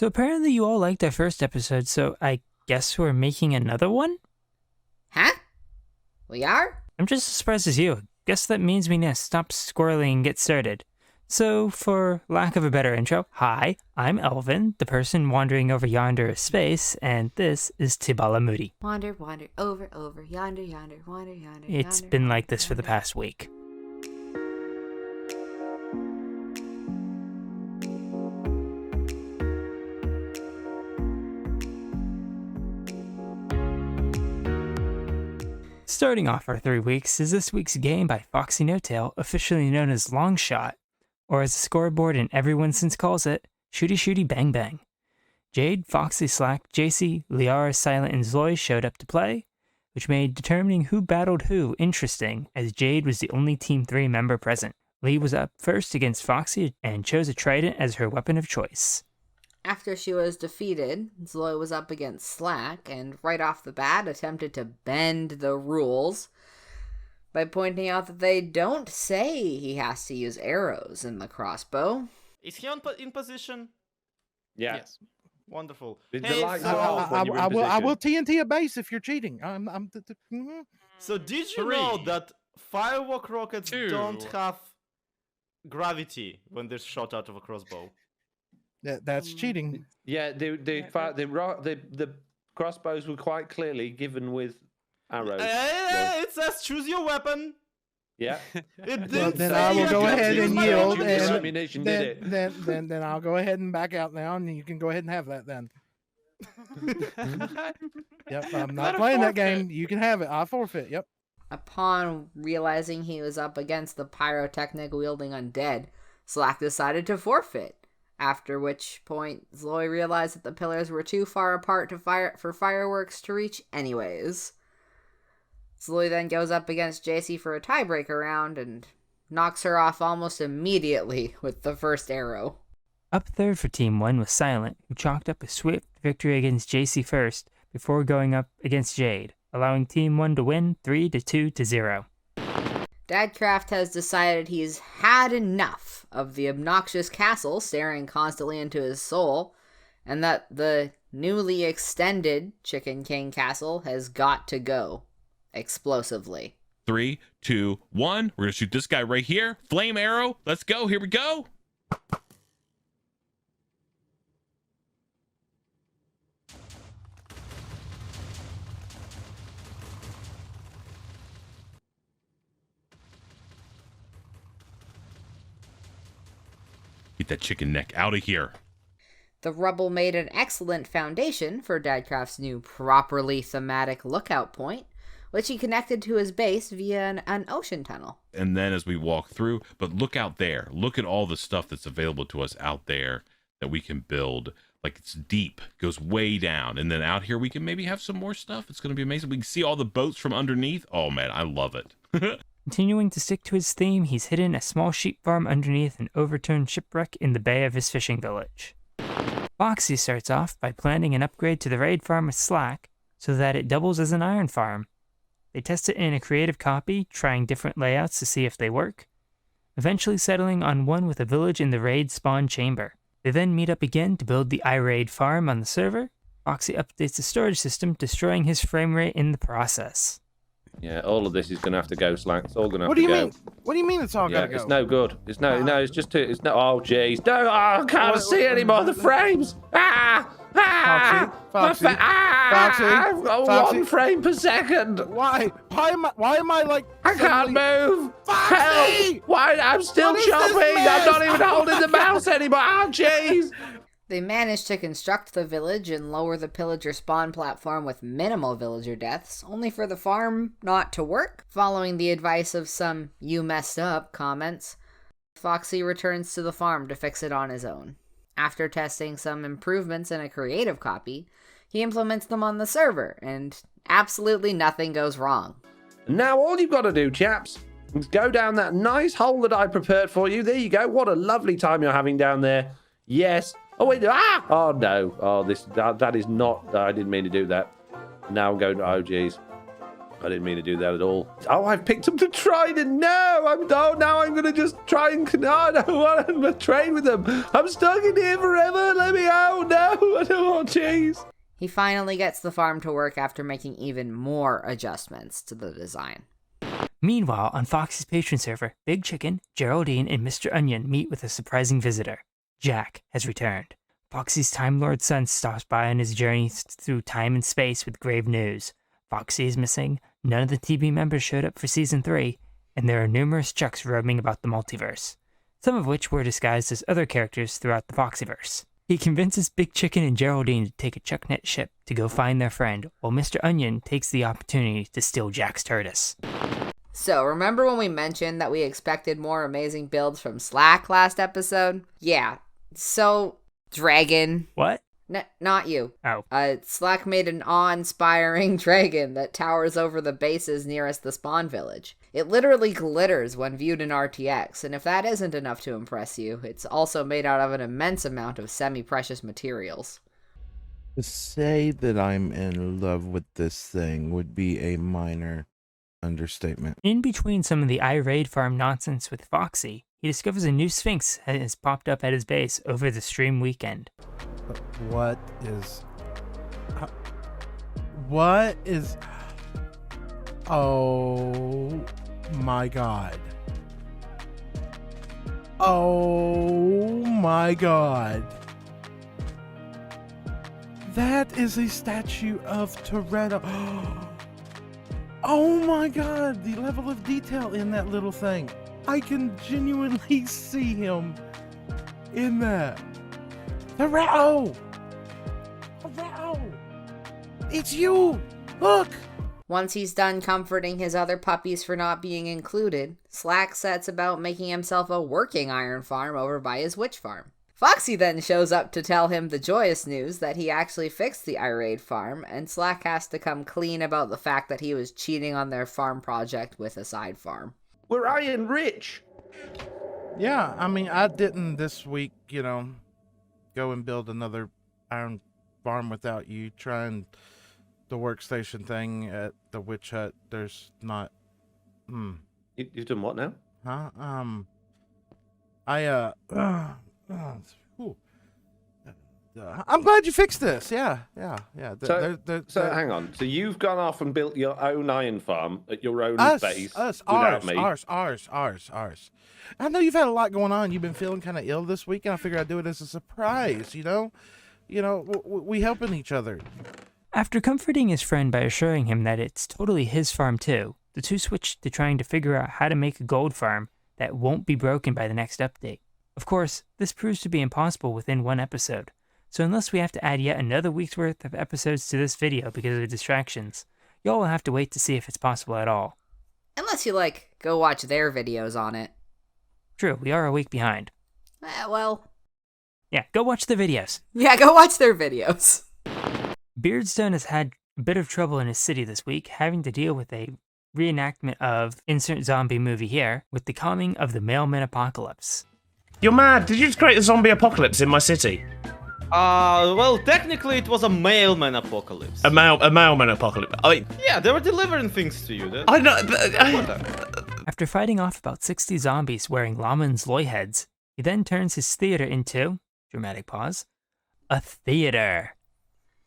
So apparently you all liked our first episode, so I guess we're making another one? Huh? We are? I'm just as surprised as you. Guess that means we need to stop squirreling and get started. So, for lack of a better intro, hi, I'm Elvin, the person wandering over yonder space, and this is Tibala Moody. Wander, over, yonder, wander, yonder. It's been like this for the past week. Starting off our 3 weeks is this week's game by Foxy No-Tail, officially known as Long Shot, or as the scoreboard and everyone since calls it, Shooty Shooty Bang Bang. Jade, Foxy, Slack, JC, Lyarrah, Silent, and Zoe showed up to play, which made determining who battled who interesting, as Jade was the only Team 3 member present. Lee was up first against Foxy and chose a trident as her weapon of choice. After she was defeated, Zoe was up against Slack, and right off the bat attempted to bend the rules by pointing out that they don't say he has to use arrows in the crossbow. Is he in position? Yeah. Yes. Wonderful. The Hey, lights so, are off when you're in I will position. TNT a base if you're cheating. so did you 3, know that firework rockets 2. don't have gravity when they're shot out of a crossbow? That's cheating. Yeah, the crossbows were quite clearly given with arrows. It says choose your weapon. Yeah. It Well, didn't then say I will you go can ahead choose and my yield, weapon. Your and ammunition did it. then I'll go ahead and back out now, and you can go ahead and have that then. Yep, I'm not playing that game. You can have it. I'll forfeit. Yep. Upon realizing he was up against the pyrotechnic-wielding undead, Slack decided to forfeit. After which point, Zoe realized that the pillars were too far apart for fireworks to reach anyways. Zoe then goes up against JC for a tiebreaker round and knocks her off almost immediately with the first arrow. Up third for Team 1 was Silent, who chalked up a swift victory against JC first before going up against Jade, allowing Team 1 to win 3-2-0. Dadcraft has decided he's had enough of the obnoxious castle staring constantly into his soul, and that the newly extended Chicken King castle has got to go. Explosively. 3, 2, 1. We're gonna shoot this guy right here. Flame arrow. Let's go. Here we go. Get that chicken neck out of here. The rubble made an excellent foundation for Dadcraft's new properly thematic lookout point, which he connected to his base via an ocean tunnel. And then as we walk through, but look out there. Look at all the stuff that's available to us out there that we can build. Like, it's deep, goes way down. And then out here we can maybe have some more stuff. It's going to be amazing. We can see all the boats from underneath. Oh man, I love it. Continuing to stick to his theme, he's hidden a small sheep farm underneath an overturned shipwreck in the bay of his fishing village. Foxy starts off by planning an upgrade to the raid farm with Slack so that it doubles as an iron farm. They test it in a creative copy, trying different layouts to see if they work, eventually settling on one with a village in the raid spawn chamber. They then meet up again to build the iRaid farm on the server. Foxy updates the storage system, destroying his frame rate in the process. Yeah, all of this is going to have to go, Slack. It's all going to have What to do you go. mean? What do you mean it's all Yeah, gotta go? it's no good. It's no, it's just too. It's no. Oh, jeez. No, I can't see any more of the frames. Foxy, Foxy, Foxy, I've got Foxy. 1 frame per second. Why? Why am I like? I can't move. Foxy! Help! Why? I'm still What is this chopping. I'm mess? not even holding the mouse anymore. Oh, jeez. They managed to construct the village and lower the pillager spawn platform with minimal villager deaths, only for the farm not to work. Following the advice of some "you messed up" comments, Foxy returns to the farm to fix it on his own. After testing some improvements in a creative copy, he implements them on the server, and absolutely nothing goes wrong. Now all you've got to do, chaps, is go down that nice hole that I prepared for you. There you go. What a lovely time you're having down there. Yes. Oh, wait. Ah! Oh, no. Oh, that is not... I didn't mean to do that. Now I'm going... Oh, jeez. I didn't mean to do that at all. Oh, I've picked up the trident. No, now I'm going to just try and... No, I don't want to trade with them. I'm stuck in here forever. Let me out. No. Oh, jeez. He finally gets the farm to work after making even more adjustments to the design. Meanwhile, on Foxy's patron server, Big Chicken, Geraldine, and Mr. Onion meet with a surprising visitor. Jack has returned. Foxy's Time Lord son stops by on his journey through time and space with grave news. Foxy is missing, none of the TV members showed up for Season 3, and there are numerous Chucks roaming about the multiverse, some of which were disguised as other characters throughout the Foxyverse. He convinces Big Chicken and Geraldine to take a Chucknet ship to go find their friend, while Mr. Onion takes the opportunity to steal Jack's TARDIS. So, remember when we mentioned that we expected more amazing builds from Slack last episode? Yeah. So, Dragon. What? Not you. Oh. Slack made an awe-inspiring dragon that towers over the bases nearest the spawn village. It literally glitters when viewed in RTX, and if that isn't enough to impress you, it's also made out of an immense amount of semi-precious materials. To say that I'm in love with this thing would be a minor understatement. In between some of the iRaid farm nonsense with Foxy, he discovers a new Sphinx has popped up at his base over the stream weekend. What is... Oh my god. Oh my god. That is a statue of Toretto. Oh my god, the level of detail in that little thing. I can genuinely see him in that. Toretto! Toretto! It's you! Look! Once he's done comforting his other puppies for not being included, Slack sets about making himself a working iron farm over by his witch farm. Foxy then shows up to tell him the joyous news that he actually fixed the iRaid farm, and Slack has to come clean about the fact that he was cheating on their farm project with a side farm. We're iron rich. Yeah, I mean, I didn't this week, go and build another iron farm without you trying the workstation thing at the witch hut. There's not... You've done what now? Huh? I'm glad you fixed this. Yeah. So hang on. So you've gone off and built your own iron farm at your own base without me. Ours. I know you've had a lot going on. You've been feeling kind of ill this week, and I figured I'd do it as a surprise. We helping each other. After comforting his friend by assuring him that it's totally his farm too, the two switch to trying to figure out how to make a gold farm that won't be broken by the next update. Of course, this proves to be impossible within one episode, so unless we have to add yet another week's worth of episodes to this video because of distractions, y'all will have to wait to see if it's possible at all. Unless you, go watch their videos on it. True, we are a week behind. Yeah, go watch the videos. Yeah, go watch their videos. Beardstone has had a bit of trouble in his city this week, having to deal with a reenactment of insert zombie movie here, with the coming of the mailman apocalypse. You're mad. Did you just create a zombie apocalypse in my city? Well, technically it was a mailman apocalypse. A mailman apocalypse. Yeah, they were delivering things to you. I know. After fighting off about 60 zombies wearing Laman's Loy heads, he then turns his theater into, dramatic pause, a theater.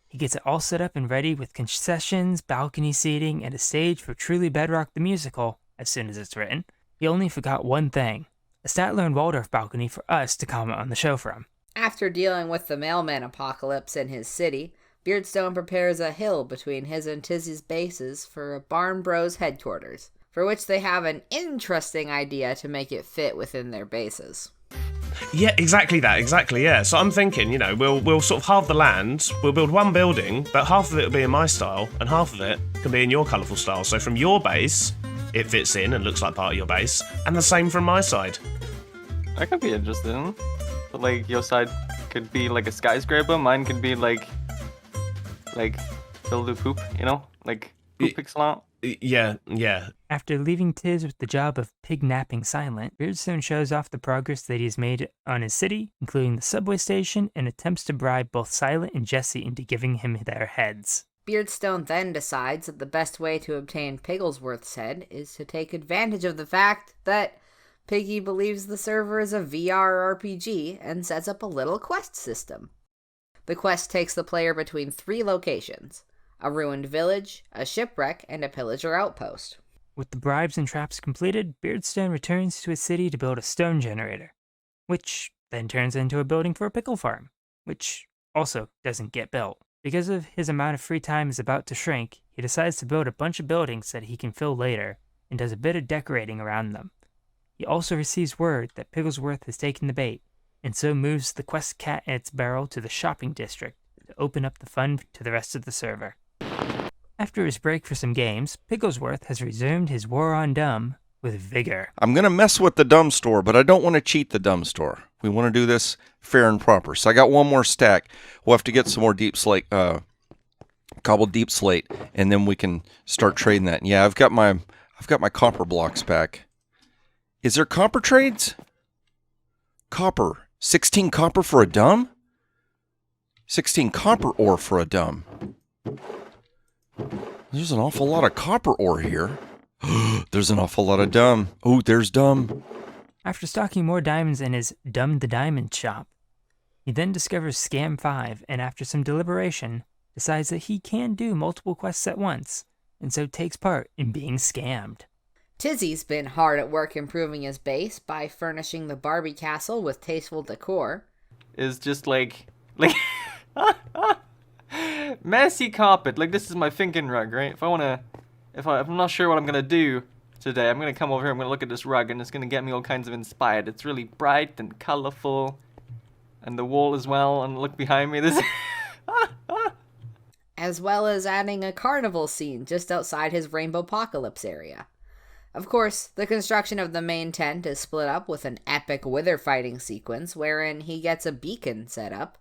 He gets it all set up and ready with concessions, balcony seating, and a stage for Truly Bedrock the musical as soon as it's written. He only forgot one thing, a Statler and Waldorf balcony for us to comment on the show from. After dealing with the mailman apocalypse in his city, Beardstone prepares a hill between his and Tizzy's bases for a Barn Bros headquarters, for which they have an interesting idea to make it fit within their bases. Yeah, exactly, yeah. So I'm thinking, we'll sort of halve the land, we'll build one building, but half of it will be in my style, and half of it can be in your colourful style. So from your base, it fits in and looks like part of your base, and the same from my side. That could be interesting. But your side could be like a skyscraper, mine could be like build a poop, like poop pixel art. Yeah. After leaving Tiz with the job of pig-napping Silent, Beardstone shows off the progress that he's made on his city, including the subway station, and attempts to bribe both Silent and Jesse into giving him their heads. Beardstone then decides that the best way to obtain Pigglesworth's head is to take advantage of the fact that Piggy believes the server is a VR RPG and sets up a little quest system. The quest takes the player between 3 locations: a ruined village, a shipwreck, and a pillager outpost. With the bribes and traps completed, Beardstone returns to his city to build a stone generator, which then turns into a building for a pickle farm, which also doesn't get built. Because of his amount of free time is about to shrink, he decides to build a bunch of buildings that he can fill later, and does a bit of decorating around them. He also receives word that Pigglesworth has taken the bait, and so moves the quest cat and its barrel to the shopping district to open up the fun to the rest of the server. After his break for some games, Pigglesworth has resumed his war on dumb with vigor. I'm going to mess with the dumb store, but I don't want to cheat the dumb store. We want to do this fair and proper. So I got one more stack. We'll have to get some more deep slate, cobbled deep slate, and then we can start trading that. And yeah, I've got my copper blocks back. Is there copper trades? Copper. 16 copper for a dumb? 16 copper ore for a dumb. There's an awful lot of copper ore here. There's an awful lot of dumb. Oh, there's dumb. After stocking more diamonds in his Dumb the Diamond shop, he then discovers Scam 5 and after some deliberation, decides that he can do multiple quests at once, and so takes part in being scammed. Tizzy's been hard at work improving his base by furnishing the Barbie castle with tasteful decor. Is just like messy carpet. Like, this is my thinking rug, right? If I'm not sure what I'm gonna do today, I'm gonna come over here, I'm gonna look at this rug, and it's gonna get me all kinds of inspired. It's really bright and colorful, and the wall as well. And look behind me, this. As well as adding a carnival scene just outside his Rainbow Apocalypse area. Of course, the construction of the main tent is split up with an epic wither fighting sequence wherein he gets a beacon set up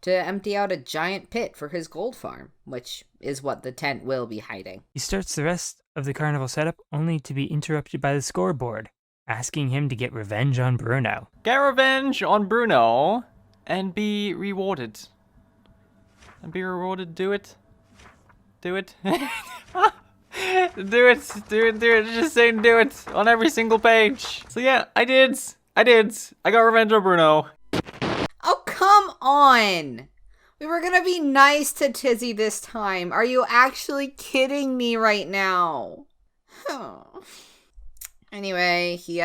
to empty out a giant pit for his gold farm, which is what the tent will be hiding. He starts the rest of the carnival setup only to be interrupted by the scoreboard, asking him to get revenge on Bruno. Get revenge on Bruno and be rewarded. Do it. Do it. Do it. Just saying do it on every single page. So yeah, I did. I got revenge on Bruno. Oh, come on! We were gonna be nice to Tizzy this time. Are you actually kidding me right now? Anyway, he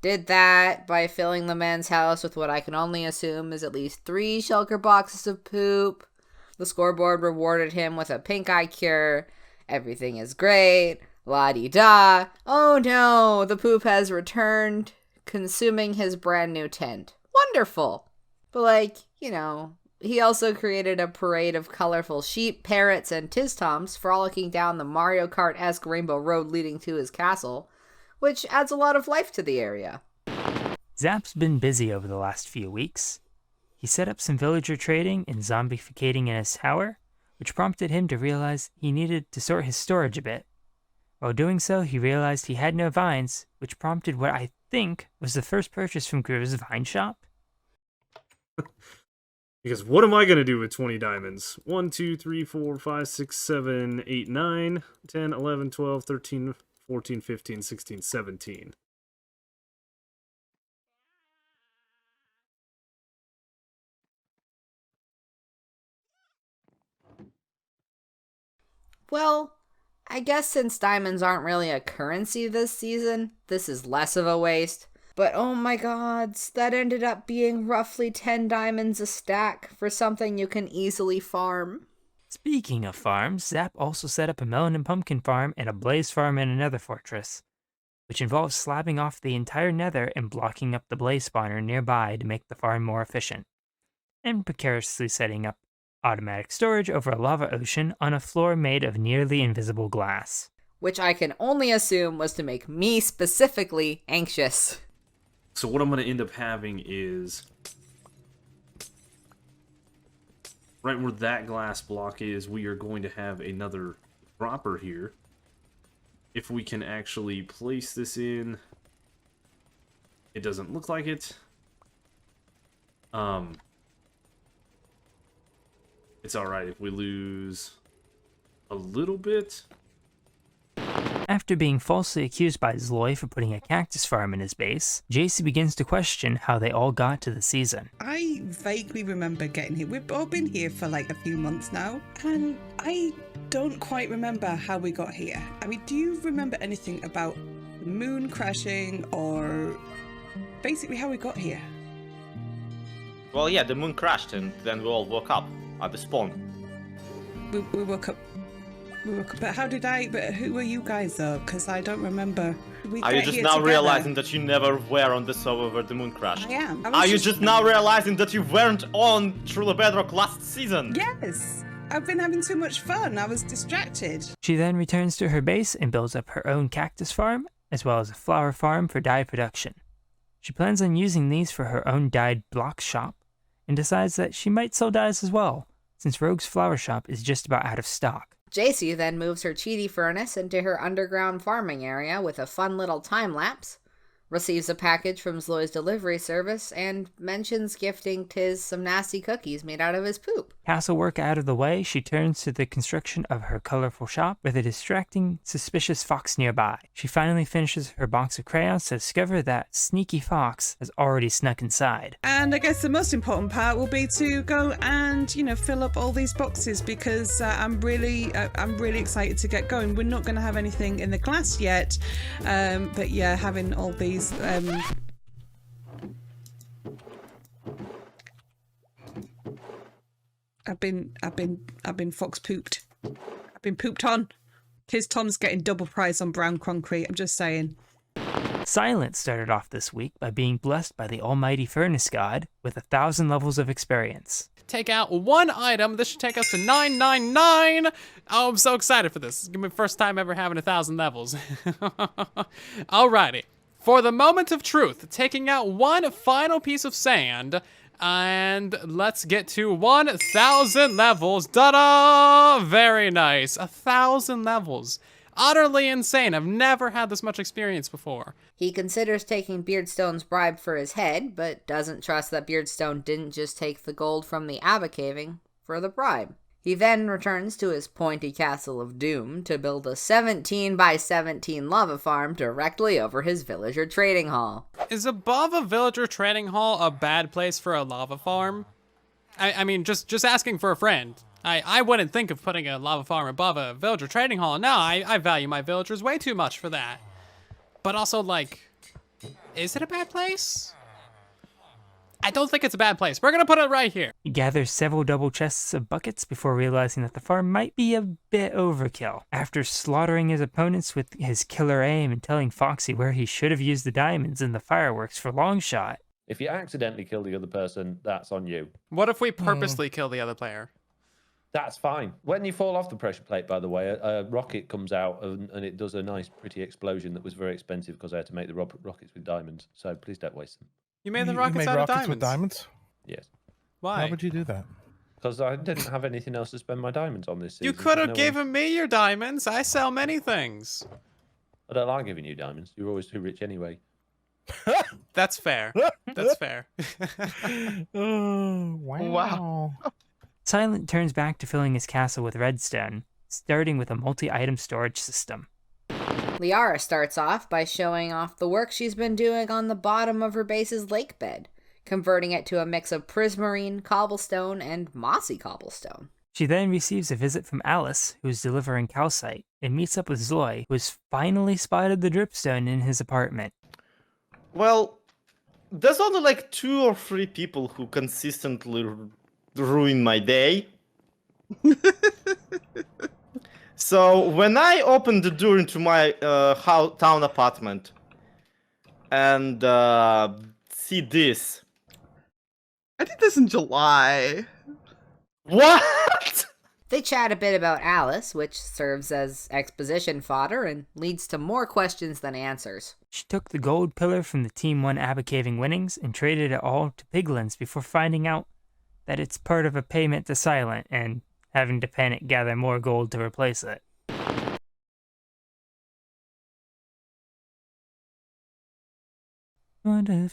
did that by filling the man's house with what I can only assume is at least 3 shulker boxes of poop. The scoreboard rewarded him with a pink eye cure. Everything is great. La-di-da. Oh no, the poop has returned, consuming his brand new tent. Wonderful. But he also created a parade of colorful sheep, parrots, and tiz-toms frolicking down the Mario Kart-esque rainbow road leading to his castle, which adds a lot of life to the area. Zap's been busy over the last few weeks. He set up some villager trading and zombificating in his tower, which prompted him to realize he needed to sort his storage a bit. While doing so, he realized he had no vines, which prompted what I think was the first purchase from Groove's Vine Shop. Because what am I going to do with 20 diamonds? 1, 2, 3, 4, 5, 6, 7, 8, 9, 10, 11, 12, 13, 14, 15, 16, 17. Well, I guess since diamonds aren't really a currency this season, this is less of a waste. But oh my gods, that ended up being roughly 10 diamonds a stack for something you can easily farm. Speaking of farms, Zap also set up a melon and pumpkin farm and a blaze farm in another fortress, which involves slabbing off the entire nether and blocking up the blaze spawner nearby to make the farm more efficient, and precariously setting up automatic storage over a lava ocean on a floor made of nearly invisible glass. Which I can only assume was to make me specifically anxious. So what I'm going to end up having is, right where that glass block is, we are going to have another dropper here. If we can actually place this in, it doesn't look like it. It's alright if we lose a little bit. After being falsely accused by Zloy for putting a cactus farm in his base, JC begins to question how they all got to the season. I vaguely remember getting here. We've all been here for like a few months now, and I don't quite remember how we got here. I mean, do you remember anything about the moon crashing or basically how we got here? Well, yeah, the moon crashed and then we all woke up at the spawn. We woke up. But how did I? But who were you guys though? Because I don't remember. Are you just now realizing that you never were on the server where the moon crashed? I am. Are you just now realizing that you weren't on Truly Bedrock last season? Yes. I've been having too much fun. I was distracted. She then returns to her base and builds up her own cactus farm, as well as a flower farm for dye production. She plans on using these for her own dyed block shop, and decides that she might sell dyes as well, since Rogue's flower shop is just about out of stock. JC then moves her cheaty furnace into her underground farming area with a fun little time-lapse, receives a package from Zloy's delivery service, and mentions gifting Tiz some nasty cookies made out of his poop. Castle work out of the way, she turns to the construction of her colorful shop with a distracting, suspicious fox nearby. She finally finishes her box of crayons to discover that sneaky fox has already snuck inside. And I guess the most important part will be to go and, fill up all these boxes because I'm really excited to get going. We're not going to have anything in the glass yet, but yeah, having all these. I've been fox pooped. I've been pooped on. Here's Tom's getting double price on brown concrete. I'm just saying. Silent started off this week by being blessed by the almighty furnace god with 1,000 levels of experience. Take out one item. This should take us to 999. Oh, I'm so excited for this. It's gonna be the first time ever having 1,000 levels. Alrighty. For the moment of truth, taking out one final piece of sand, and let's get to 1,000 levels. Ta-da! Very nice. 1,000 levels. Utterly insane. I've never had this much experience before. He considers taking Beardstone's bribe for his head, but doesn't trust that Beardstone didn't just take the gold from the Abba caving for the bribe. He then returns to his pointy castle of doom to build a 17 by 17 lava farm directly over his villager trading hall. Is above a villager trading hall a bad place for a lava farm? I mean, just asking for a friend. I wouldn't think of putting a lava farm above a villager trading hall. No, I value my villagers way too much for that. But also, like, is it a bad place? I don't think it's a bad place. We're gonna put it right here. He gathers several double chests of buckets before realizing that the farm might be a bit overkill. After slaughtering his opponents with his killer aim and telling Foxy where he should have used the diamonds and the fireworks for long shot. If you accidentally kill the other person, that's on you. What if we purposely kill the other player? That's fine. When you fall off the pressure plate, by the way, a rocket comes out and it does a nice, pretty explosion that was very expensive because I had to make the rockets with diamonds. So please don't waste them. You made the rockets out of diamonds? With diamonds? Yes. Why? Why would you do that? Because I didn't have anything else to spend my diamonds on this season. You could have given me your diamonds. I sell many things. I don't like giving you diamonds. You're always too rich anyway. That's fair. That's fair. Oh, wow. Silent turns back to filling his castle with redstone, starting with a multi-item storage system. Lyarrah starts off by showing off the work she's been doing on the bottom of her base's lake bed, converting it to a mix of prismarine, cobblestone, and mossy cobblestone. She then receives a visit from Alice, who is delivering calcite, and meets up with Zloy, who has finally spotted the dripstone in his apartment. Well, there's only like 2 or 3 people who consistently ruin my day. So when I opened the door into my town apartment and see this. I did this in July. What? They chat a bit about Alice, which serves as exposition fodder and leads to more questions than answers. She took the gold pillar from the Team 1 Abba Caving winnings and traded it all to Piglins before finding out that it's part of a payment to Silent and having to panic gather more gold to replace it. Wonder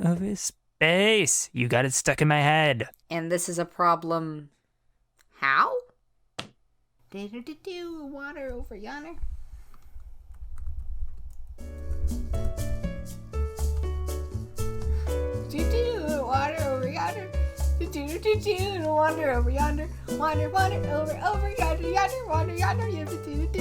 over space. You got it stuck in my head. And this is a problem. How? Do water over yonder. Wander over yonder. Wander over yonder. Wander over yonder. Wander yonder. Yonder. Wander yonder.